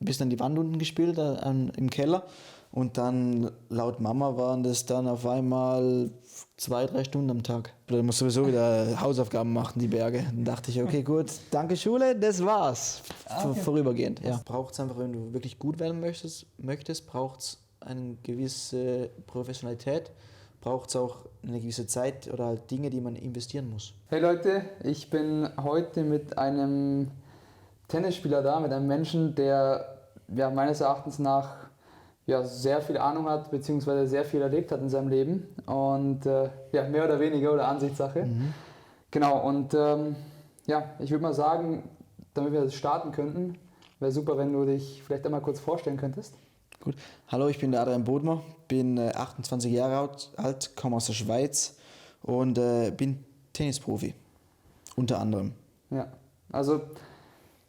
bis an die Wand unten gespielt im Keller. Und dann, laut Mama, waren das dann auf einmal 2-3 Stunden am Tag. Da musst du sowieso wieder Hausaufgaben machen, die Berge. Dann dachte ich, okay, gut, danke Schule, das war's. Okay. Vorübergehend. Ja. Braucht es einfach, wenn du wirklich gut werden möchtest braucht es eine gewisse Professionalität, braucht es auch eine gewisse Zeit oder halt Dinge, die man investieren muss. Hey Leute, ich bin heute mit einem Tennisspieler da, mit einem Menschen, der meines Erachtens nach sehr viel Ahnung hat, beziehungsweise sehr viel erlebt hat in seinem Leben und mehr oder weniger oder Ansichtssache. Genau, und ich würde mal sagen, damit wir das starten könnten, wäre super, wenn du dich vielleicht einmal kurz vorstellen könntest. Gut. Hallo, ich bin der Adrian Bodmer, bin 28 Jahre alt, komme aus der Schweiz und bin Tennisprofi, unter anderem. Ja, also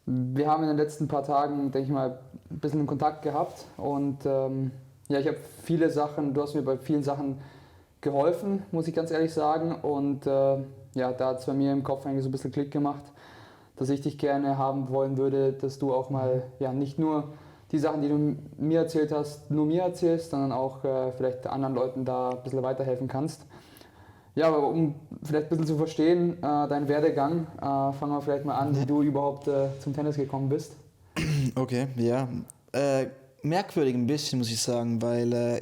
wir haben in den letzten paar Tagen, denke ich mal, ein bisschen in Kontakt gehabt und ich habe viele Sachen, du hast mir bei vielen Sachen geholfen, muss ich ganz ehrlich sagen, und da hat es bei mir im Kopf eigentlich so ein bisschen Klick gemacht, dass ich dich gerne haben wollen würde, dass du auch mal nicht nur die Sachen, die du mir erzählt hast, nur mir erzählst, sondern auch vielleicht anderen Leuten da ein bisschen weiterhelfen kannst. Ja, aber um vielleicht ein bisschen zu verstehen, deinen Werdegang, fangen wir vielleicht mal an, wie du überhaupt zum Tennis gekommen bist. Okay, ja. Merkwürdig ein bisschen, muss ich sagen, weil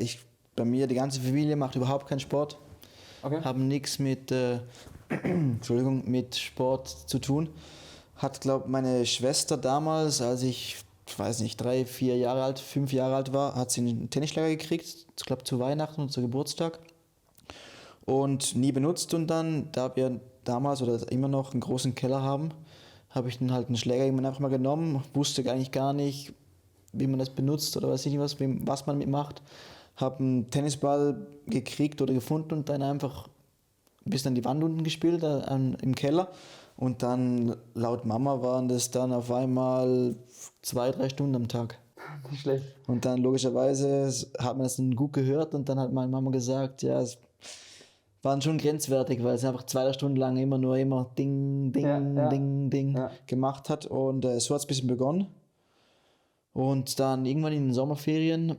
bei mir, die ganze Familie macht überhaupt keinen Sport. Okay. Haben nichts mit Sport zu tun. Hat, glaube ich, meine Schwester damals, als ich weiß nicht, 3, 4 Jahre alt, 5 Jahre alt war, hat sie einen Tennisschläger gekriegt, ich glaube zu Weihnachten und zu Geburtstag. Und nie benutzt, und dann, da wir damals oder immer noch einen großen Keller haben, habe ich dann halt einen Schläger einfach mal genommen, wusste eigentlich gar nicht, wie man das benutzt oder weiß ich nicht was man mitmacht. Habe einen Tennisball gekriegt oder gefunden und dann einfach bis an die Wand unten gespielt im Keller. Und dann, laut Mama, waren das dann auf einmal 2-3 Stunden am Tag. Nicht schlecht. Und dann logischerweise hat man das dann gut gehört und dann hat meine Mama gesagt, ja, es waren schon grenzwertig, weil es einfach 2 Stunden lang immer Ding, Ding, Ding gemacht hat. Und so hat es ein bisschen begonnen. Und dann irgendwann in den Sommerferien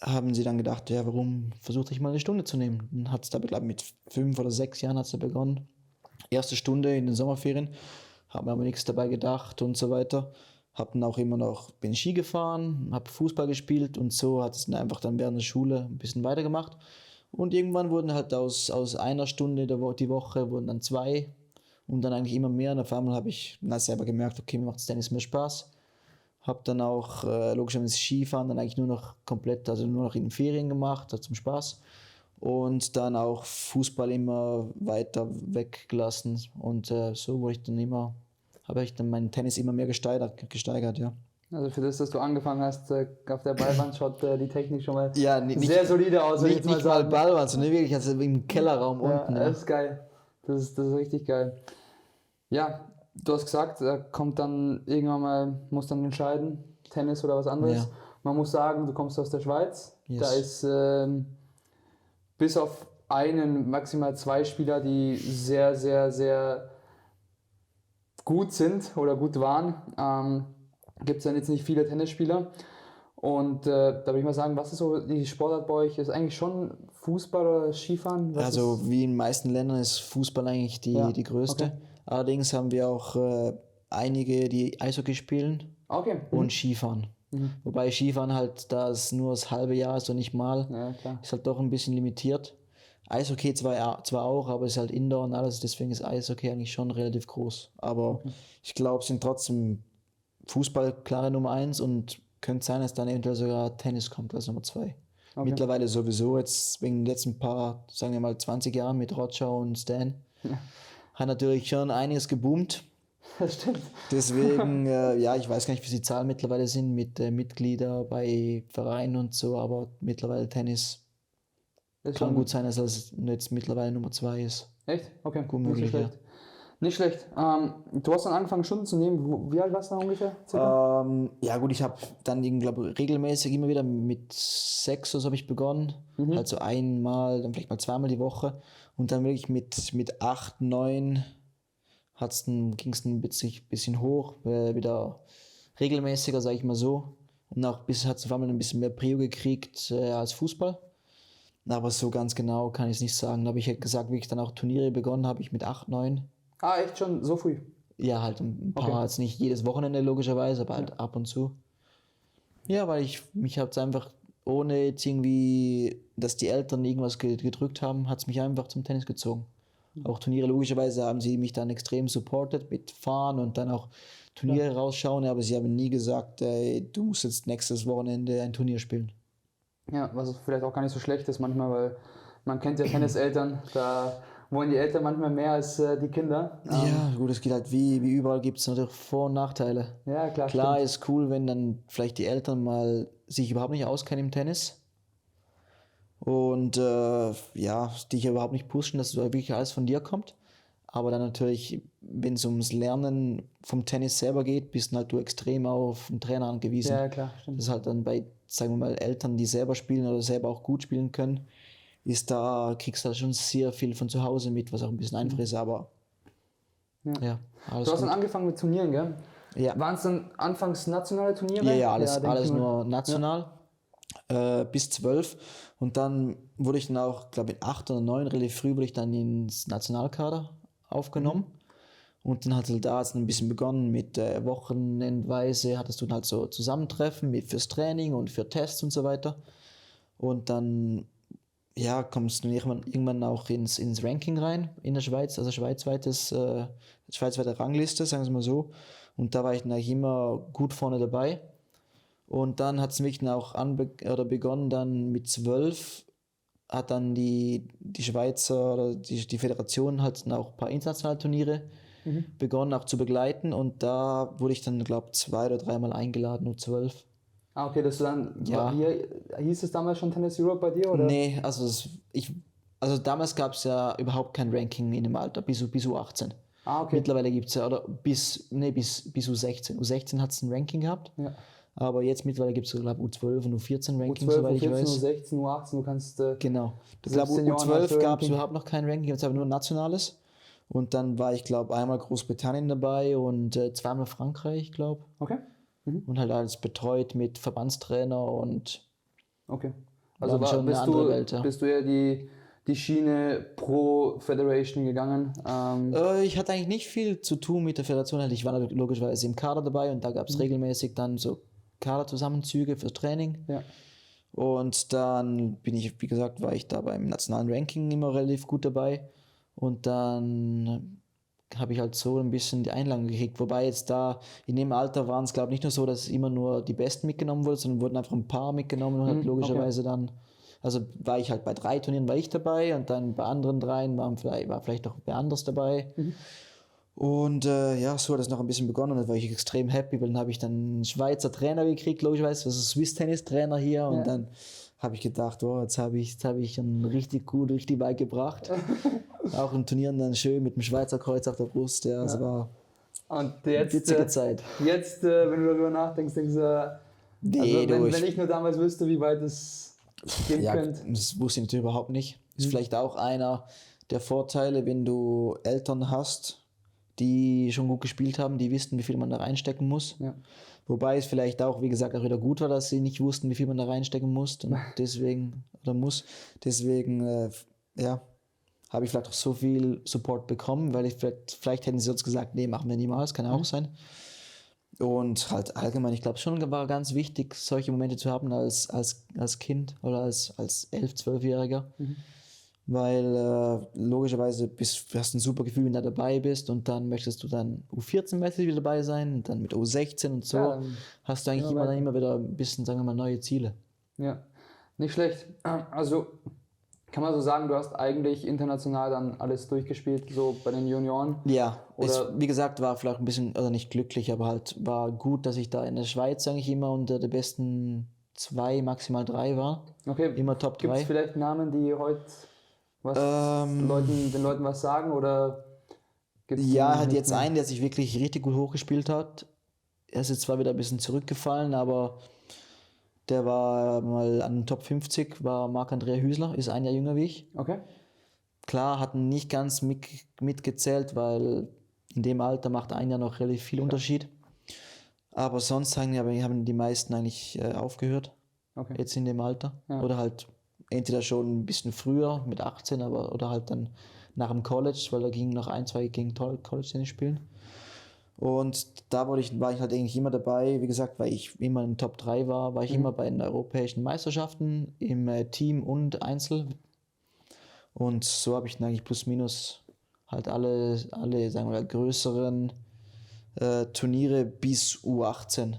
haben sie dann gedacht, ja, warum versuche ich mal eine Stunde zu nehmen? Dann hat es da, glaube ich, mit 5 oder 6 Jahren hat's da begonnen. Erste Stunde in den Sommerferien, habe mir aber nichts dabei gedacht und so weiter. Bin Ski gefahren, habe Fußball gespielt und so hat es dann einfach dann während der Schule ein bisschen weitergemacht. Und irgendwann wurden halt aus einer Stunde die Woche wurden dann 2 und dann eigentlich immer mehr. Und auf einmal habe ich selber gemerkt, okay, mir macht das Tennis mehr Spaß. Habe dann auch logischerweise Skifahren dann eigentlich nur noch in den Ferien gemacht, zum Spaß. Und dann auch Fußball immer weiter weggelassen. Und so habe ich dann meinen Tennis immer mehr gesteigert, ja. Also für das, dass du angefangen hast, auf der Ballwand schaut die Technik schon mal sehr solide aus. Nicht mal Ballwand, sondern wirklich im Kellerraum unten. Ja, das ist geil. Das ist richtig geil. Ja, du hast gesagt, kommt dann irgendwann mal, muss dann entscheiden, Tennis oder was anderes. Ja. Man muss sagen, du kommst aus der Schweiz. Yes. Da ist bis auf einen, maximal 2 Spieler, die sehr, sehr, sehr gut sind oder gut waren, gibt es dann jetzt nicht viele Tennisspieler. Und da würde ich mal sagen, was ist so die Sportart bei euch? Ist eigentlich schon Fußball oder Skifahren? Wie in den meisten Ländern ist Fußball eigentlich die größte. Okay. Allerdings haben wir auch einige, die Eishockey spielen und Skifahren. Wobei Skifahren halt, da es nur das halbe Jahr ist und nicht mal, ist halt doch ein bisschen limitiert. Eishockey zwar auch, aber es ist halt Indoor und alles, deswegen ist Eishockey eigentlich schon relativ groß. Aber ich glaube, es sind trotzdem Fußball klare Nummer 1 und könnte sein, dass dann eventuell sogar Tennis kommt als Nummer 2. Okay. Mittlerweile sowieso, jetzt wegen den letzten paar, sagen wir mal 20 Jahren mit Roger und Stan, hat natürlich schon einiges geboomt. Das stimmt. Deswegen, ich weiß gar nicht, wie die Zahlen mittlerweile sind mit Mitgliedern bei Vereinen und so, aber mittlerweile Tennis kann gut sein, dass es jetzt mittlerweile Nummer 2 ist. Echt? Okay, gut möglich, nicht schlecht. Nicht schlecht. Du hast dann angefangen, Stunden zu nehmen. Wie alt warst du da ungefähr? Ich habe dann, glaube ich, regelmäßig immer wieder mit 6 oder so habe ich begonnen. Also einmal, dann vielleicht mal 2-mal die Woche. Und dann wirklich mit 8, 9 ging es ein bisschen hoch, wieder regelmäßiger, sage ich mal so. Und auch bis hat es auf einmal ein bisschen mehr Prio gekriegt als Fußball. Aber so ganz genau kann ich es nicht sagen. Aber ich hätte gesagt, wie ich dann auch Turniere begonnen habe, ich mit 8, 9. Ah, echt schon so früh? Ja, halt ein paar, jetzt nicht jedes Wochenende logischerweise, aber halt ab und zu. Ja, weil mich hat es einfach, ohne jetzt irgendwie, dass die Eltern irgendwas gedrückt haben, hat es mich einfach zum Tennis gezogen. Auch Turniere, logischerweise haben sie mich dann extrem supportet mit Fahren und dann auch Turniere rausschauen, aber sie haben nie gesagt, ey, du musst jetzt nächstes Wochenende ein Turnier spielen. Ja, was vielleicht auch gar nicht so schlecht ist manchmal, weil man kennt ja Tenniseltern, da wollen die Eltern manchmal mehr als die Kinder. Ja, gut, es geht halt wie überall gibt es natürlich Vor- und Nachteile. Ja, klar. Klar ist cool, wenn dann vielleicht die Eltern mal sich überhaupt nicht auskennen im Tennis und dich überhaupt nicht pushen, dass wirklich alles von dir kommt. Aber dann natürlich, wenn es ums Lernen vom Tennis selber geht, bist halt du extrem auf den Trainer angewiesen. Ja, klar, stimmt. Das ist halt dann bei, sagen wir mal, Eltern, die selber spielen oder selber auch gut spielen können, kriegst du halt schon sehr viel von zu Hause mit, was auch ein bisschen einfach ist, aber ja, alles Du hast gut. dann angefangen mit Turnieren, gell? Ja. Waren es dann anfangs nationale Turniere? Ja, alles nur national. Bis 12. Und dann wurde ich dann auch, glaube ich, in 8 oder 9, relativ früh wurde ich dann ins Nationalkader aufgenommen. Und dann hat es da ein bisschen begonnen mit wochenendweise, hattest du dann halt so Zusammentreffen fürs Training und für Tests und so weiter. Und dann kommst du irgendwann auch ins Ranking rein in der Schweiz, also schweizweite Rangliste, sagen wir mal so. Und da war ich dann eigentlich immer gut vorne dabei. Und dann hat es mich dann auch begonnen, dann mit 12 hat dann die Schweizer oder die Föderation hat dann auch ein paar internationale Turniere begonnen auch zu begleiten und da wurde ich dann, glaube ich, 2 oder 3 Mal eingeladen, nur 12. Ah, okay, dass du dann, Ja. Hieß es damals schon Tennis Europe bei dir, oder? Nee, also damals gab es ja überhaupt kein Ranking in dem Alter, bis U18. Ah, okay. Mittlerweile gibt es ja, oder bis U16. U16 hat es ein Ranking gehabt. Ja. Aber jetzt mittlerweile gibt es, glaube ich, U12 und U14 Ranking, U12, soweit ich U14, weiß. U16, U18, du kannst... Genau. Ich glaube, U12 gab es überhaupt noch kein Ranking, jetzt aber nur nationales. Und dann war ich, glaube einmal Großbritannien dabei und zweimal Frankreich, glaube ich. Okay. Und halt alles betreut mit Verbandstrainer und... Okay. Also schon eine andere Welt, ja. Bist du ja die Schiene pro Federation gegangen? Ich hatte eigentlich nicht viel zu tun mit der Föderation. Ich war logischerweise im Kader dabei und da gab es regelmäßig dann so Kaderzusammenzüge fürs Training. Ja. Und dann wie gesagt, war ich da beim nationalen Ranking immer relativ gut dabei. Und dann habe ich halt so ein bisschen die Einladung gekriegt. Wobei jetzt da in dem Alter waren es, glaube ich, nicht nur so, dass immer nur die Besten mitgenommen wurden, sondern wurden einfach ein paar mitgenommen und halt logischerweise dann, also war ich halt bei 3 Turnieren war ich dabei und dann bei anderen 3 war vielleicht auch wer anderes dabei. Und so hat es noch ein bisschen begonnen und da war ich extrem happy, weil dann habe ich dann einen Schweizer Trainer gekriegt, logischerweise, also Swiss-Tennis-Trainer hier und dann habe ich gedacht, jetzt habe ich ihn richtig weit gebracht. Auch in Turnieren dann schön mit dem Schweizer Kreuz auf der Brust, es war und jetzt, eine witzige Zeit. Jetzt, wenn du darüber nachdenkst, denkst du, wenn ich nur damals wüsste, wie weit es gehen könnte. Das wusste ich natürlich überhaupt nicht. Ist vielleicht auch einer der Vorteile, wenn du Eltern hast, die schon gut gespielt haben, die wissen, wie viel man da reinstecken muss. Ja. Wobei es vielleicht auch, wie gesagt, auch wieder gut war, dass sie nicht wussten, wie viel man da reinstecken muss und deswegen habe ich vielleicht auch so viel Support bekommen, weil vielleicht hätten sie uns gesagt, nee, machen wir niemals, kann auch sein. Und halt allgemein, ich glaube schon, war ganz wichtig, solche Momente zu haben als Kind oder als 11-, 12-Jähriger. Weil logischerweise hast du ein super Gefühl, wenn du dabei bist und dann möchtest du dann U14-mäßig wieder dabei sein und dann mit U16 und so hast du eigentlich immer wieder ein bisschen, sagen wir mal, neue Ziele. Ja, nicht schlecht. Also kann man so sagen, du hast eigentlich international dann alles durchgespielt, so bei den Junioren? Ja, wie gesagt, war vielleicht ein bisschen, also nicht glücklich, aber halt war gut, dass ich da in der Schweiz eigentlich immer unter der besten 2, maximal 3 war. Okay, immer Top 3. Gibt es vielleicht Namen, die heute den Leuten was sagen oder gibt's halt jetzt einen, der sich wirklich richtig gut hochgespielt hat. Er ist jetzt zwar wieder ein bisschen zurückgefallen, aber der war mal an den Top 50, war Marc-Andrea Hüsler, ist ein Jahr jünger wie ich. Okay. Klar, hat nicht ganz mitgezählt, weil in dem Alter macht ein Jahr noch relativ viel Unterschied. Aber sonst haben die meisten eigentlich aufgehört. Okay. Jetzt in dem Alter. Ja. Oder halt entweder schon ein bisschen früher, mit 18, oder halt dann nach dem College, weil da ging noch 1-2 gegen College-Tennis spielen. Und da war ich halt eigentlich immer dabei, wie gesagt, weil ich immer in Top 3 war ich immer bei den europäischen Meisterschaften im Team und Einzel. Und so habe ich dann eigentlich plus minus halt alle sagen wir, größeren Turniere bis U18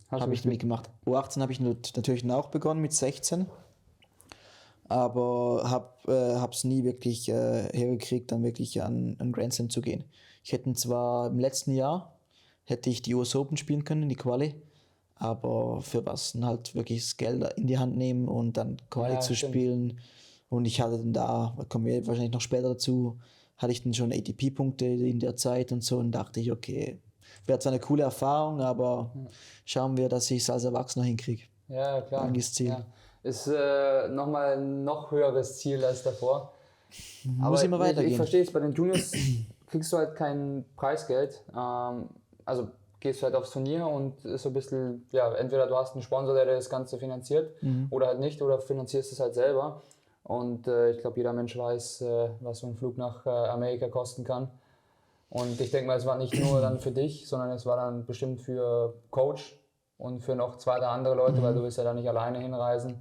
habe ich mitgemacht. U18 habe ich natürlich auch begonnen mit 16, aber habe es nie wirklich hergekriegt, dann wirklich an Grand Slam zu gehen. Ich hätte zwar im letzten Jahr die US Open spielen können, die Quali, aber für was dann halt wirklich das Geld in die Hand nehmen und dann Quali zu spielen. Und ich hatte dann da kommen wir wahrscheinlich noch später dazu, hatte ich dann schon ATP-Punkte in der Zeit und so und dachte ich, okay, wäre zwar eine coole Erfahrung, aber schauen wir, dass ich es als Erwachsener hinkriege. Ja, klar. Eigentlich Ziel. Ja. Ist nochmal ein noch höheres Ziel als davor. Muss immer weitergehen. Ich verstehe es, bei den Juniors kriegst du halt kein Preisgeld. Also gehst du halt aufs Turnier und ist so ein bisschen, ja, entweder du hast einen Sponsor, der das Ganze finanziert, oder halt nicht, oder finanzierst es halt selber. Und ich glaube, jeder Mensch weiß, was so ein Flug nach Amerika kosten kann. Und ich denke mal, es war nicht nur dann für dich, sondern es war dann bestimmt für Coach und für noch 2, 3 andere Leute, weil du willst ja da nicht alleine hinreisen,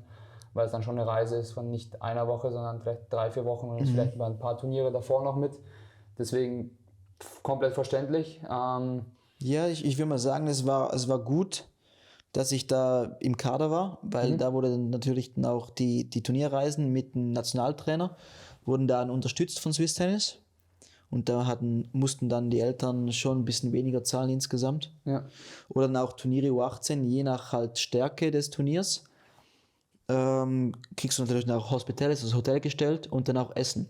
weil es dann schon eine Reise ist von nicht einer Woche, sondern vielleicht 3, 4 Wochen und vielleicht über ein paar Turniere davor noch mit. Deswegen komplett verständlich. Ja, ich will mal sagen, es war gut, dass ich da im Kader war, weil da wurde dann natürlich dann auch die Turnierreisen mit dem Nationaltrainer wurden dann unterstützt von Swiss Tennis. Und da mussten dann die Eltern schon ein bisschen weniger zahlen insgesamt. Ja. Oder dann auch Turniere U18, je nach halt Stärke des Turniers, kriegst du natürlich auch Hospitals, also Hotel gestellt und dann auch Essen.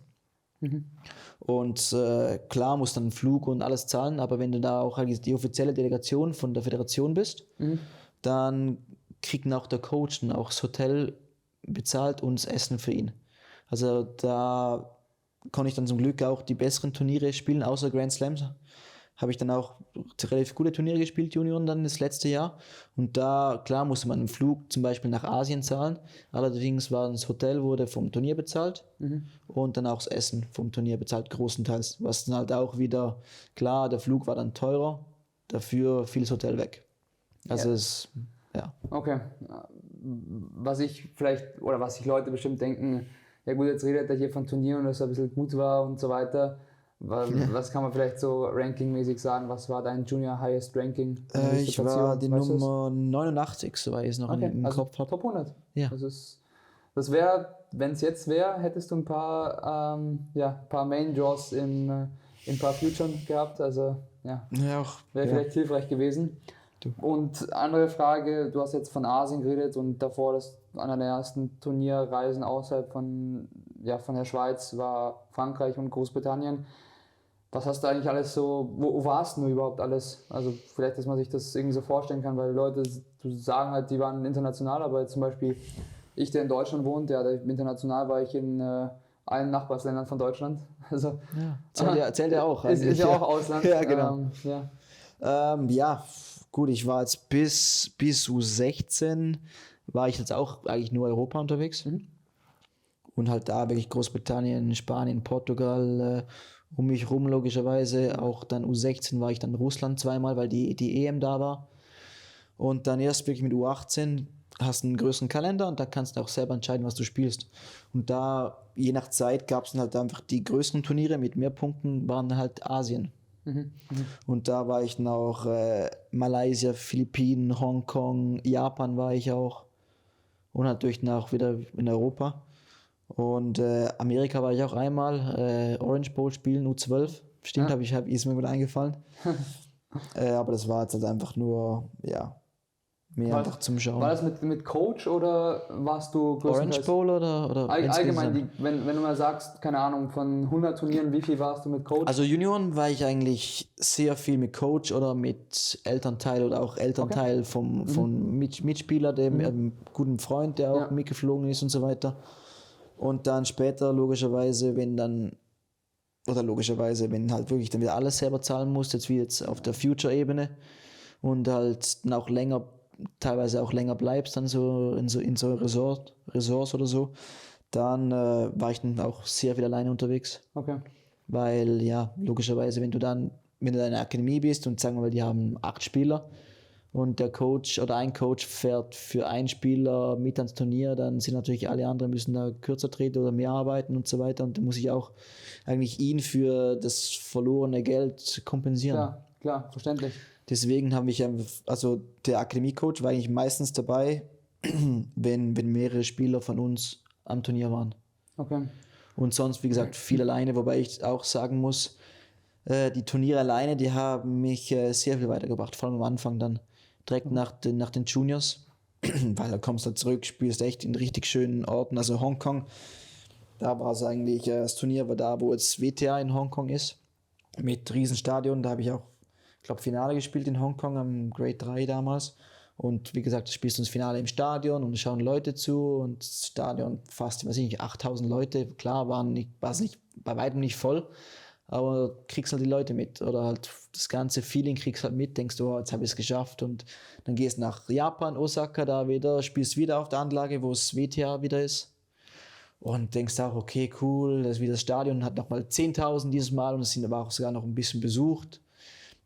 Und klar musst dann Flug und alles zahlen, aber wenn du da auch halt die offizielle Delegation von der Föderation bist, dann kriegt auch der Coach dann auch das Hotel bezahlt und das Essen für ihn. Also da konnte ich dann zum Glück auch die besseren Turniere spielen, außer Grand Slams. Habe ich dann auch relativ gute Turniere gespielt, Junioren dann das letzte Jahr. Und da, klar, musste man einen Flug zum Beispiel nach Asien zahlen. Allerdings war das Hotel wurde vom Turnier bezahlt und dann auch das Essen vom Turnier bezahlt, großenteils. Was dann halt auch wieder, klar, der Flug war dann teurer, dafür fiel das Hotel weg. Also ja. Okay. Was sich Leute bestimmt denken, ja gut, jetzt redet er hier von Turnieren und dass er ein bisschen gut war und so weiter. Was kann man vielleicht so rankingmäßig sagen? Was war dein Junior Highest Ranking? Ich war die Nummer 89, so weil ich es noch im Kopf habe. Top 100. Ja. Das wäre, wenn es jetzt wäre, hättest du ein paar Main Draws in ein paar Future gehabt. Also wäre vielleicht hilfreich gewesen. Und andere Frage, du hast jetzt von Asien geredet und davor das einer der ersten Turnierreisen außerhalb von der Schweiz war Frankreich und Großbritannien. Was hast du eigentlich alles so, wo warst du überhaupt alles? Also vielleicht, dass man sich das irgendwie so vorstellen kann, weil Leute sagen halt, die waren international, aber zum Beispiel ich, der in Deutschland wohnt, international war ich in allen Nachbarländern von Deutschland. Also, zählt ja auch. Ist ja auch Ausland. Ja, genau. Gut, ich war jetzt bis U16 war ich jetzt auch eigentlich nur Europa unterwegs. Und halt da wirklich Großbritannien, Spanien, Portugal um mich rum logischerweise. Auch dann U16 war ich dann in Russland zweimal, weil die EM da war. Und dann erst wirklich mit U18 hast du einen größeren Kalender und da kannst du auch selber entscheiden, was du spielst. Und da, je nach Zeit, gab es dann halt einfach die größeren Turniere mit mehr Punkten, waren dann halt Asien. Und da war ich dann auch Malaysia, Philippinen, Hongkong, Japan war ich auch. Und natürlich dann auch wieder in Europa. Und Amerika war ich auch einmal, Orange Bowl spielen, U12. Stimmt, ist mir wieder eingefallen. Aber das war jetzt halt einfach nur, einfach zum Schauen. War das mit Coach oder warst du Orange Bowl oder allgemein, wenn du mal sagst, keine Ahnung, von 100 Turnieren, wie viel warst du mit Coach? Also Junioren war ich eigentlich sehr viel mit Coach oder mit Elternteil oder auch Elternteil vom Mitspieler, dem guten Freund, der auch mitgeflogen ist und so weiter. Und dann später logischerweise, wenn halt wirklich dann wieder alles selber zahlen musst, jetzt wie jetzt auf der Future-Ebene. und halt dann auch teilweise auch länger bleibst, dann so in so Resorts oder so, dann war ich dann auch sehr viel alleine unterwegs. Okay. Weil ja, logischerweise, wenn du in einer Akademie bist und sagen wir mal, die haben 8 Spieler und der Coach oder ein Coach fährt für einen Spieler mit ans Turnier, dann sind natürlich alle anderen müssen da kürzer treten oder mehr arbeiten und so weiter, und da muss ich auch eigentlich ihn für das verlorene Geld kompensieren. Klar, verständlich. Deswegen habe ich also der Akademie-Coach war eigentlich meistens dabei, wenn mehrere Spieler von uns am Turnier waren. Okay. Und sonst, wie gesagt, viel alleine, wobei ich auch sagen muss, die Turniere alleine, die haben mich sehr viel weitergebracht, vor allem am Anfang dann, direkt nach den Juniors, weil da kommst du zurück, spielst echt in richtig schönen Orten, also Hongkong, da war es eigentlich, das Turnier war da, wo jetzt WTA in Hongkong ist, mit Riesenstadion, da habe ich auch, ich glaube, Finale gespielt in Hongkong am Grade 3 damals. Und wie gesagt, spielst du das Finale im Stadion und schauen Leute zu und das Stadion fast, weiß ich nicht, 8000 Leute. Klar, war es nicht bei weitem nicht voll, aber kriegst halt die Leute mit oder halt das ganze Feeling kriegst halt mit, denkst du, oh, jetzt habe ich es geschafft, und dann gehst nach Japan, Osaka, da wieder, spielst wieder auf der Anlage, wo es WTA wieder ist, und denkst auch, okay, cool, das ist wieder das Stadion, hat nochmal 10.000 dieses Mal und es sind aber auch sogar noch ein bisschen besucht.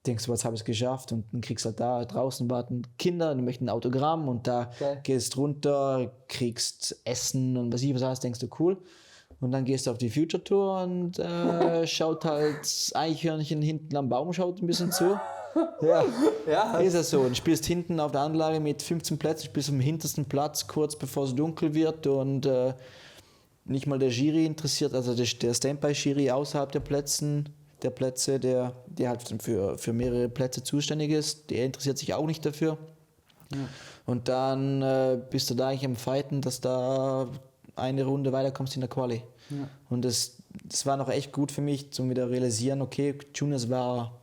Denkst du, jetzt habe ich es geschafft, und dann kriegst halt da draußen warten Kinder, die möchten ein Autogramm, und da gehst runter, kriegst Essen und was alles, denkst du, cool. Und dann gehst du auf die Future Tour und schaut halt Eichhörnchen hinten am Baum, schaut ein bisschen zu. Ja, ist ja so. Und spielst hinten auf der Anlage mit 15 Plätzen, spielst am hintersten Platz, kurz bevor es dunkel wird, und nicht mal der Jury interessiert, also der Standby-Jury außerhalb der Plätze, der halt für mehrere Plätze zuständig ist, der interessiert sich auch nicht dafür. Ja. Und dann bist du da eigentlich am Fighten, dass da eine Runde weiterkommst in der Quali. Ja. Und das war noch echt gut für mich, zum wieder realisieren, okay, Juniors war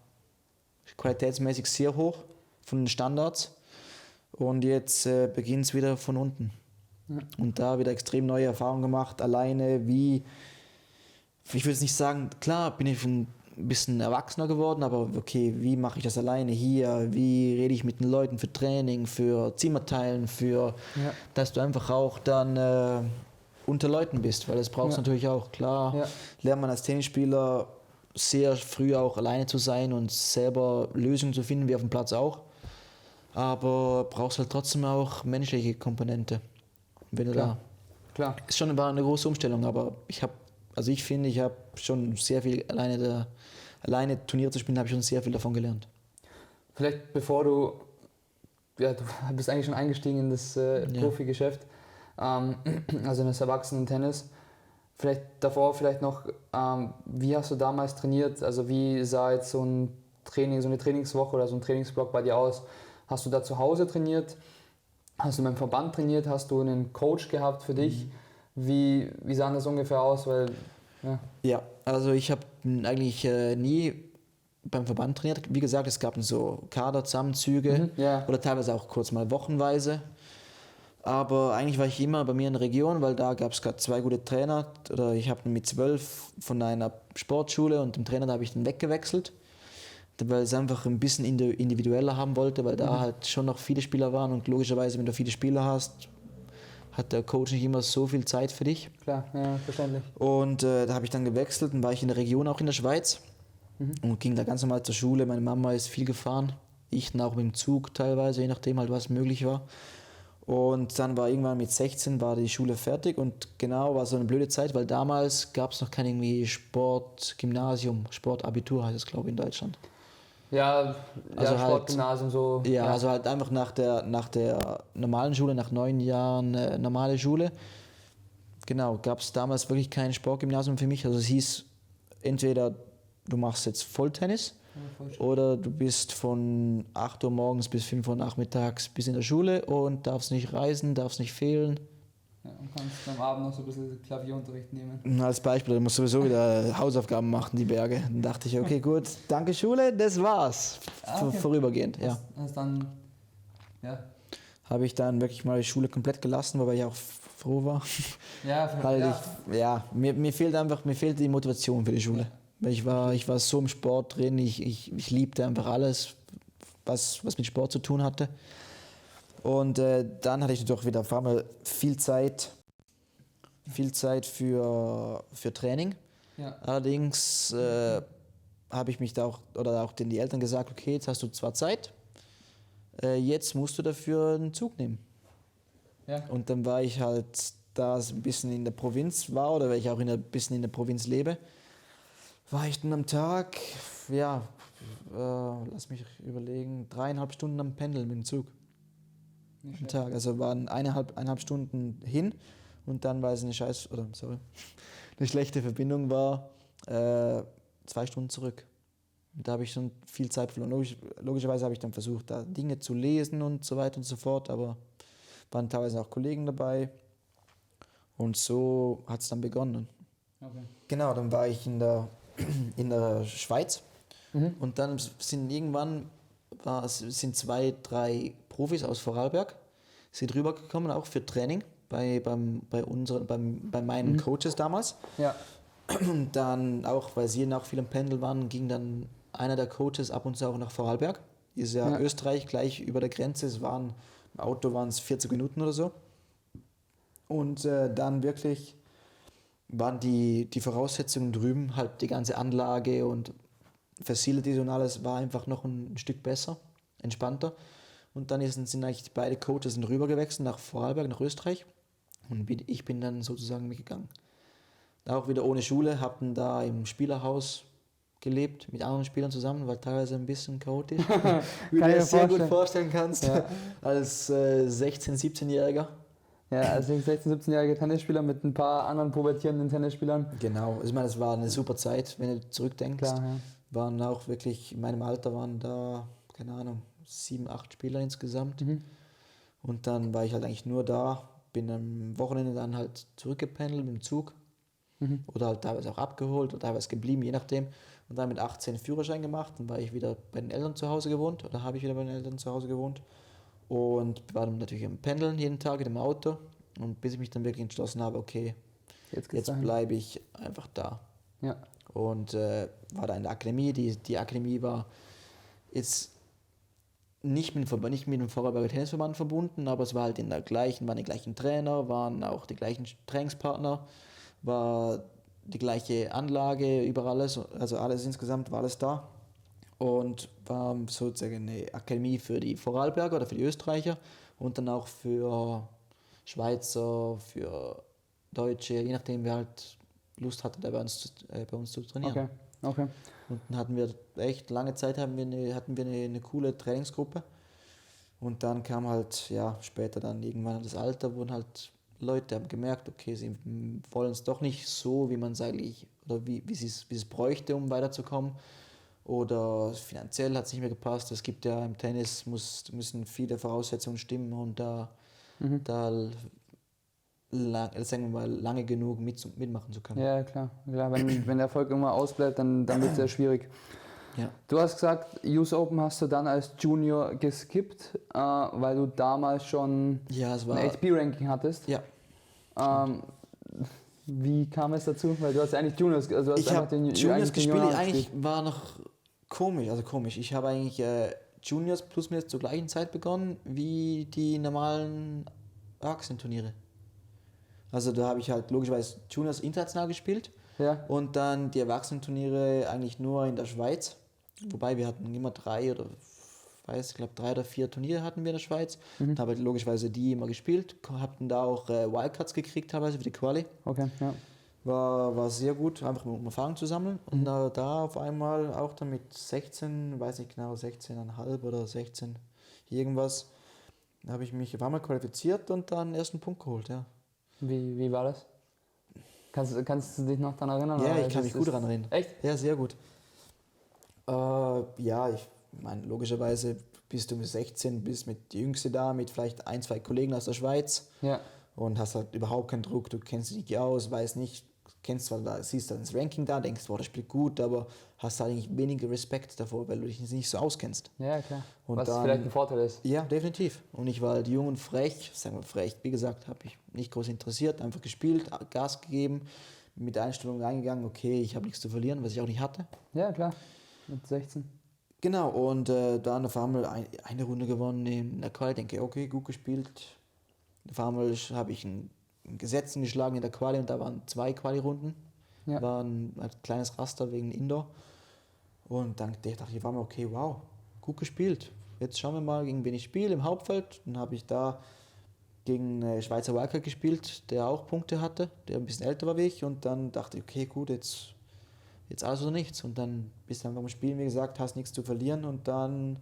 qualitätsmäßig sehr hoch von den Standards, und jetzt beginnt es wieder von unten. Ja. Und da wieder extrem neue Erfahrungen gemacht, alleine ich würde jetzt nicht sagen, klar bin ich ein bisschen erwachsener geworden, aber okay, wie mache ich das alleine hier, wie rede ich mit den Leuten für Training, für Zimmerteilen, dass du einfach auch dann unter Leuten bist, weil das brauchst du natürlich auch, klar, lernt man als Tennisspieler sehr früh auch alleine zu sein und selber Lösungen zu finden, wie auf dem Platz auch, aber brauchst halt trotzdem auch menschliche Komponente, wenn du Klar. Ist schon eine große Umstellung, aber ich finde, ich habe schon sehr viel alleine Turniere zu spielen, habe ich schon sehr viel davon gelernt. Vielleicht bevor du bist eigentlich schon eingestiegen in das Profi-Geschäft, also in das Erwachsenen-Tennis. Vielleicht davor noch, wie hast du damals trainiert? Also wie sah jetzt so ein Training, so eine Trainingswoche oder so ein Trainingsblock bei dir aus? Hast du da zu Hause trainiert? Hast du beim Verband trainiert? Hast du einen Coach gehabt für dich? Wie sah das ungefähr aus? Ja, also ich habe eigentlich nie beim Verband trainiert. Wie gesagt, es gab so Kaderzusammenzüge oder teilweise auch kurz mal wochenweise. Aber eigentlich war ich immer bei mir in der Region, weil da gab es gerade 2 gute Trainer. Oder ich habe mit 12 von einer Sportschule und dem Trainer, da habe ich dann weggewechselt, weil es einfach ein bisschen individueller haben wollte, weil da halt schon noch viele Spieler waren, und logischerweise, wenn du viele Spieler hast, hat der Coach nicht immer so viel Zeit für dich. Klar, ja, verständlich. Und da habe ich dann gewechselt und war ich in der Region, auch in der Schweiz, und ging da ganz normal zur Schule. Meine Mama ist viel gefahren, ich dann auch mit dem Zug teilweise, je nachdem halt, was möglich war. Und dann war irgendwann mit 16 war die Schule fertig, und genau war so eine blöde Zeit, weil damals gab es noch kein irgendwie Sportgymnasium, Sportabitur heißt es, glaube ich, in Deutschland. Ja, also Sportgymnasium so. Ja, also halt einfach nach der normalen Schule, nach 9 Jahren normale Schule. Genau, gab es damals wirklich kein Sportgymnasium für mich. Also es hieß, entweder du machst jetzt Volltennis oder du bist von 8 Uhr morgens bis 5 Uhr nachmittags bis in der Schule und darfst nicht reisen, darfst nicht fehlen. Ja, und kannst am Abend noch so ein bisschen Klavierunterricht nehmen. Als Beispiel, du musst sowieso wieder Hausaufgaben machen, die Berge. Dann dachte ich, okay, gut, danke Schule, das war's. Vorübergehend, ja. Hast dann, habe ich dann wirklich mal die Schule komplett gelassen, weil ich auch froh war. Mir fehlt die Motivation für die Schule. Ich war so im Sport drin, ich liebte einfach alles, was mit Sport zu tun hatte. Und dann hatte ich doch wieder auf einmal viel Zeit für Training. Ja. Allerdings habe ich mich da auch den die Eltern gesagt, okay, jetzt hast du zwar Zeit, jetzt musst du dafür einen Zug nehmen. Ja. Und dann war ich halt, da es ein bisschen in der Provinz war oder weil ich auch ein bisschen in der Provinz lebe, war ich dann am Tag, lass mich überlegen, 3,5 Stunden am Pendeln mit dem Zug. Am Tag. Also waren eineinhalb Stunden hin und dann, weil es eine schlechte Verbindung war, 2 Stunden zurück. Und da habe ich schon viel Zeit verloren. Logischerweise habe ich dann versucht, da Dinge zu lesen und so weiter und so fort, aber waren teilweise auch Kollegen dabei. Und so hat es dann begonnen. Okay. Genau, dann war ich in der Schweiz und dann sind irgendwann 2, 3 Profis aus Vorarlberg sind rübergekommen, auch für Training bei meinen Coaches damals. Ja. Und dann auch, weil sie auch viel am Pendeln waren, ging dann einer der Coaches ab und zu auch nach Vorarlberg. Ist ja Österreich gleich über der Grenze. Im Auto waren es 40 Minuten oder so. Und dann wirklich waren die Voraussetzungen drüben, halt die ganze Anlage und Facilities und alles war einfach noch ein Stück besser, entspannter. Und dann sind eigentlich beide Coaches rüber gewechselt nach Vorarlberg, nach Österreich. Und ich bin dann sozusagen mitgegangen. Auch wieder ohne Schule, haben da im Spielerhaus gelebt, mit anderen Spielern zusammen, war teilweise ein bisschen chaotisch. Wie du dir das sehr gut vorstellen kannst, als 16-, 17-Jähriger. Ja, als 16-, 17-jähriger Tennisspieler mit ein paar anderen pubertierenden Tennisspielern. Genau, ich meine, es war eine super Zeit, wenn du zurückdenkst. Klar, ja. Waren auch wirklich, in meinem Alter waren da, keine Ahnung, 7, 8 Spieler insgesamt. Und dann war ich halt eigentlich nur da, bin am Wochenende dann halt zurückgependelt mit dem Zug. Oder halt teilweise auch abgeholt oder teilweise geblieben, je nachdem. Und dann mit 18 Führerschein gemacht, dann war ich wieder bei den Eltern zu Hause gewohnt oder habe ich wieder bei den Eltern zu Hause gewohnt. Und war dann natürlich am Pendeln jeden Tag in dem Auto. Und bis ich mich dann wirklich entschlossen habe, okay, jetzt bleibe ich einfach da. Ja. Und war da in der Akademie. Die Akademie war jetzt nicht mit dem Vorarlberger Tennisverband verbunden, aber es war halt waren die gleichen Trainer, waren auch die gleichen Trainingspartner, war die gleiche Anlage, überall alles, also alles insgesamt war alles da. Und war sozusagen eine Akademie für die Vorarlberger oder für die Österreicher und dann auch für Schweizer, für Deutsche, je nachdem wer halt Lust hatte, da bei uns zu trainieren. Okay. Und dann hatten wir echt lange Zeit hatten wir eine coole Trainingsgruppe. Und dann kam halt, später dann irgendwann das Alter, wo halt Leute haben gemerkt, okay, sie wollen es doch nicht so, wie man es eigentlich, oder wie sie es bräuchte, um weiterzukommen. Oder finanziell hat es nicht mehr gepasst. Es gibt ja im Tennis, müssen viele Voraussetzungen stimmen und da sagen wir mal, lange genug mitmachen zu können. Ja, klar. Wenn der Erfolg immer ausbleibt, dann wird es sehr schwierig. Ja. Du hast gesagt, US Open hast du dann als Junior geskippt, weil du damals schon ein ATP-Ranking hattest. Ja. Wie kam es dazu? Weil du hast ja eigentlich Juniors, also ich habe Juniors gespielt, eigentlich war noch komisch. Ich habe eigentlich Juniors plus minus zur gleichen Zeit begonnen wie die normalen Erwachsenen-Turniere. Also da habe ich halt logischerweise Juniors international gespielt und dann die Erwachsenen-Turniere eigentlich nur in der Schweiz. Wobei wir hatten immer 3 oder 4 Turniere hatten wir in der Schweiz. Da habe ich logischerweise die immer gespielt. Hatten da auch Wildcards gekriegt teilweise für die Quali. Okay, ja. War sehr gut, einfach um Erfahrung zu sammeln. Und da auf einmal auch dann mit 16, weiß nicht genau, 16,5 oder 16 irgendwas, habe ich mich auf einmal qualifiziert und dann den ersten Punkt geholt, ja. Wie war das? Kannst du dich noch daran erinnern? Ja, ich kann mich gut daran erinnern. Echt? Ja, sehr gut. Ich meine, logischerweise bist du mit 16, bist mit die Jüngste da, mit vielleicht 1, 2 Kollegen aus der Schweiz und hast halt überhaupt keinen Druck, du kennst dich nicht aus, weißt nicht, siehst dann das Ranking da, denkst, das spielt gut, aber hast halt eigentlich weniger Respekt davor, weil du dich nicht so auskennst. Ja, klar. Und was dann, vielleicht ein Vorteil ist. Ja, definitiv. Und ich war halt jung und frech, wie gesagt, habe ich nicht groß interessiert, einfach gespielt, Gas gegeben, mit der Einstellung reingegangen, okay, ich habe nichts zu verlieren, was ich auch nicht hatte. Ja, klar. Mit 16. Genau, und dann auf einmal eine Runde gewonnen in der Quali. Denke, okay, gut gespielt. Auf einmal habe ich ein Gesetzen geschlagen in der Quali und da waren 2 Quali-Runden. Ja. War ein kleines Raster wegen Indoor. Und dann dachte ich, war mir okay, wow, gut gespielt. Jetzt schauen wir mal, gegen wen ich spiele im Hauptfeld. Dann habe ich da gegen einen Schweizer Wildcard gespielt, der auch Punkte hatte, der ein bisschen älter war wie ich. Und dann dachte ich, okay, gut, jetzt alles oder nichts. Und dann bist du einfach am Spielen, wie gesagt, hast nichts zu verlieren. Und dann,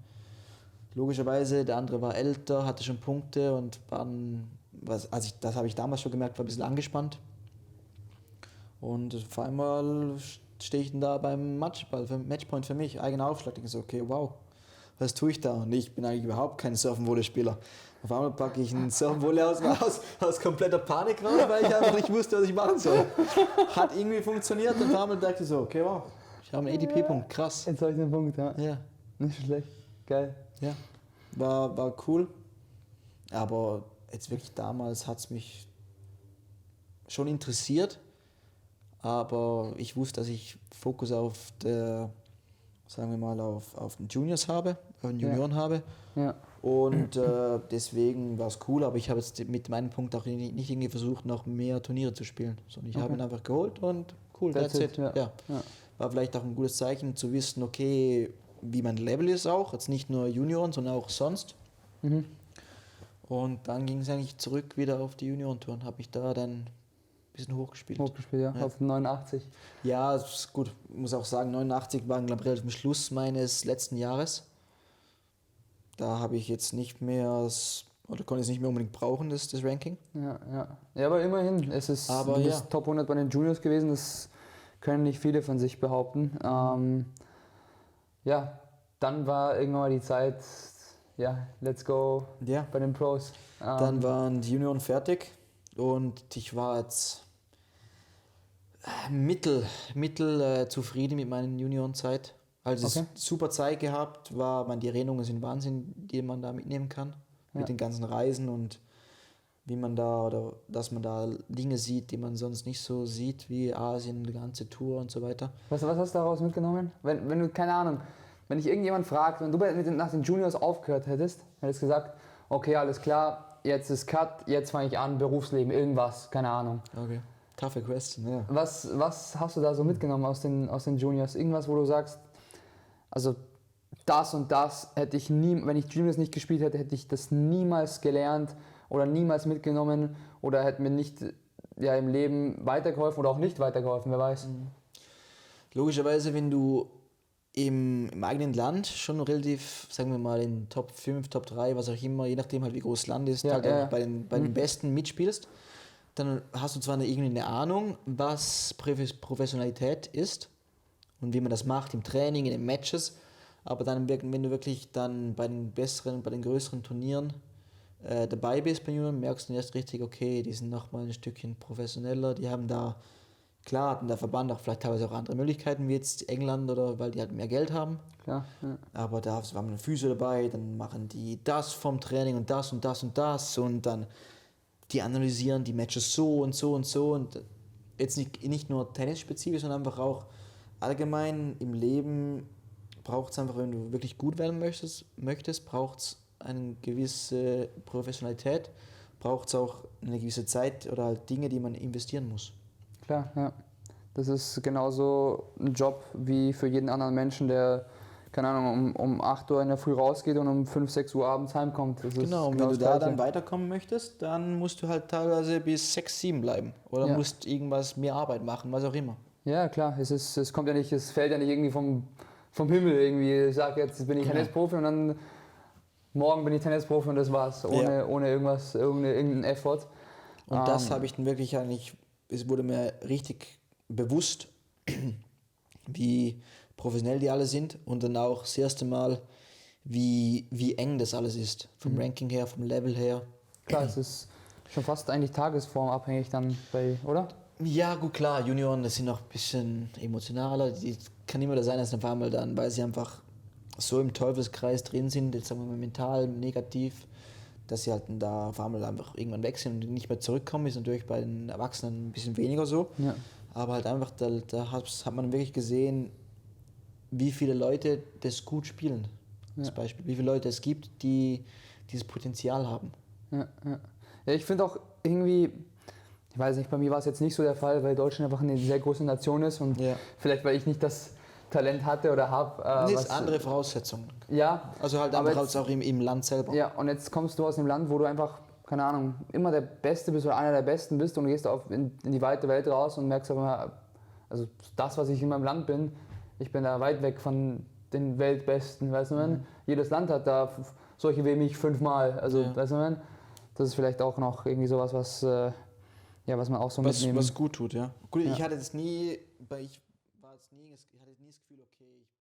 logischerweise, der andere war älter, hatte schon Punkte und das habe ich damals schon gemerkt, war ein bisschen angespannt. Und auf einmal stehe ich dann da beim Matchpoint für mich, eigener Aufschlag. Ich so, okay, wow, was tue ich da? Und ich bin eigentlich überhaupt kein Surfen-Volley-Spieler. Auf einmal packe ich einen Surfen-Volley aus kompletter Panik raus, weil ich einfach nicht wusste, was ich machen soll. Hat irgendwie funktioniert und auf einmal dachte ich so, okay, wow, ich habe einen ATP-Punkt, krass. Jetzt habe ich den Punkt, ja. Ja. Nicht schlecht, geil. Ja, war cool. Aber jetzt wirklich damals hat es mich schon interessiert. Aber ich wusste, dass ich Fokus auf sagen wir mal, auf den Juniors habe, auf den Junioren habe. Ja. Und deswegen war es cool, aber ich habe jetzt mit meinem Punkt auch nicht irgendwie versucht, noch mehr Turniere zu spielen. Sondern ich habe ihn einfach geholt und cool, that's it. Ja. War vielleicht auch ein gutes Zeichen zu wissen, okay, wie mein Level ist auch, jetzt nicht nur Junioren, sondern auch sonst. Mhm. Und dann ging es eigentlich zurück wieder auf die Junioren-Touren, habe ich da dann bisschen hochgespielt. Ja, auf 89. Ja, ist gut. Ich muss auch sagen, 89 war, glaube ich, relativ am Schluss meines letzten Jahres. Da habe ich jetzt nicht mehr, oder konnte es nicht mehr unbedingt brauchen, das Ranking. Ja, aber immerhin, du bist Top 100 bei den Juniors gewesen, das können nicht viele von sich behaupten. Dann war irgendwann mal die Zeit, let's go bei den Pros. Dann waren die Junioren fertig und ich war jetzt mittel zufrieden mit meiner Juniorenzeit. Also es super Zeit gehabt, die Erinnerungen sind Wahnsinn, die man da mitnehmen kann. Mit den ganzen Reisen und wie man da, oder dass man da Dinge sieht, die man sonst nicht so sieht, wie Asien, die ganze Tour und so weiter. Was hast du daraus mitgenommen? Wenn du, keine Ahnung, wenn dich irgendjemand fragt, wenn du nach den Juniors aufgehört hättest gesagt, okay, alles klar, jetzt ist Cut, jetzt fange ich an, Berufsleben, irgendwas, keine Ahnung. Okay. Toughe question, ja. Was hast du da so mitgenommen aus den Juniors? Irgendwas, wo du sagst, also das und das hätte ich wenn ich Juniors nicht gespielt hätte, hätte ich das niemals gelernt oder niemals mitgenommen oder hätte mir nicht im Leben weitergeholfen oder auch nicht weitergeholfen, wer weiß. Logischerweise, wenn du im eigenen Land schon relativ, sagen wir mal, in Top 5, Top 3, was auch immer, je nachdem halt wie groß das Land ist, auch bei den Besten mitspielst, dann hast du zwar irgendwie eine Ahnung, was Professionalität ist und wie man das macht im Training, in den Matches, aber dann, wenn du wirklich dann bei den besseren, bei den größeren Turnieren dabei bist bei Junioren, merkst du erst richtig, okay, die sind nochmal ein Stückchen professioneller, die haben da, klar hat der Verband auch vielleicht teilweise auch andere Möglichkeiten wie jetzt England oder weil die halt mehr Geld haben. Klar, ja. Aber da war man ein Physio dabei, dann machen die das vom Training und das und das und das und dann die analysieren die Matches so und so und so und jetzt nicht nur tennisspezifisch, sondern einfach auch allgemein im Leben braucht es einfach, wenn du wirklich gut werden möchtest braucht es eine gewisse Professionalität, braucht es auch eine gewisse Zeit oder halt Dinge, die man investieren muss. Klar, ja. Das ist genauso ein Job wie für jeden anderen Menschen, der, keine Ahnung, um 8 Uhr in der Früh rausgeht und um 5, 6 Uhr abends heimkommt. Das genau, und wenn du da dann weiterkommen möchtest, dann musst du halt teilweise bis 6, 7 bleiben. Oder musst irgendwas mehr Arbeit machen, was auch immer. Ja, klar, es kommt ja nicht, es fällt ja nicht irgendwie vom Himmel irgendwie. Ich sage jetzt bin ich Tennisprofi und dann morgen bin ich Tennisprofi und das war's, ohne irgendeinen Effort. Und das habe ich dann wirklich es wurde mir richtig bewusst, wie professionell die alle sind und dann auch das erste Mal, wie eng das alles ist. Vom Ranking her, vom Level her. Klar, es ist schon fast eigentlich tagesformabhängig dann oder? Ja, gut, klar, Junioren, das sind noch ein bisschen emotionaler. Die kann immer sein, dass auf einmal dann, weil sie einfach so im Teufelskreis drin sind, jetzt sagen wir mal mental, negativ, dass sie halt da auf einmal einfach irgendwann wechseln und nicht mehr zurückkommen, ist natürlich bei den Erwachsenen ein bisschen weniger so. Ja. Aber halt einfach, da hat man wirklich gesehen, wie viele Leute das gut spielen. Als Beispiel. Wie viele Leute es gibt, die dieses Potenzial haben. Ja, ich finde auch irgendwie, ich weiß nicht, bei mir war es jetzt nicht so der Fall, weil Deutschland einfach eine sehr große Nation ist und vielleicht, weil ich nicht das Talent hatte oder habe. Das ist andere Voraussetzungen. Ja. Also halt einfach jetzt, auch im Land selber. Ja, und jetzt kommst du aus einem Land, wo du einfach, keine Ahnung, immer der Beste bist oder einer der Besten bist und du gehst in die weite Welt raus und merkst aber, also das, was ich in meinem Land bin, ich bin da weit weg von den Weltbesten, weißt du, man? Jedes Land hat da solche wie mich 5-mal, also, weißt du, man? Das ist vielleicht auch noch irgendwie sowas, was man auch so mitnehmen. Was gut tut, ja. Gut, ich hatte das nie, ich hatte nie das Gefühl, okay, ich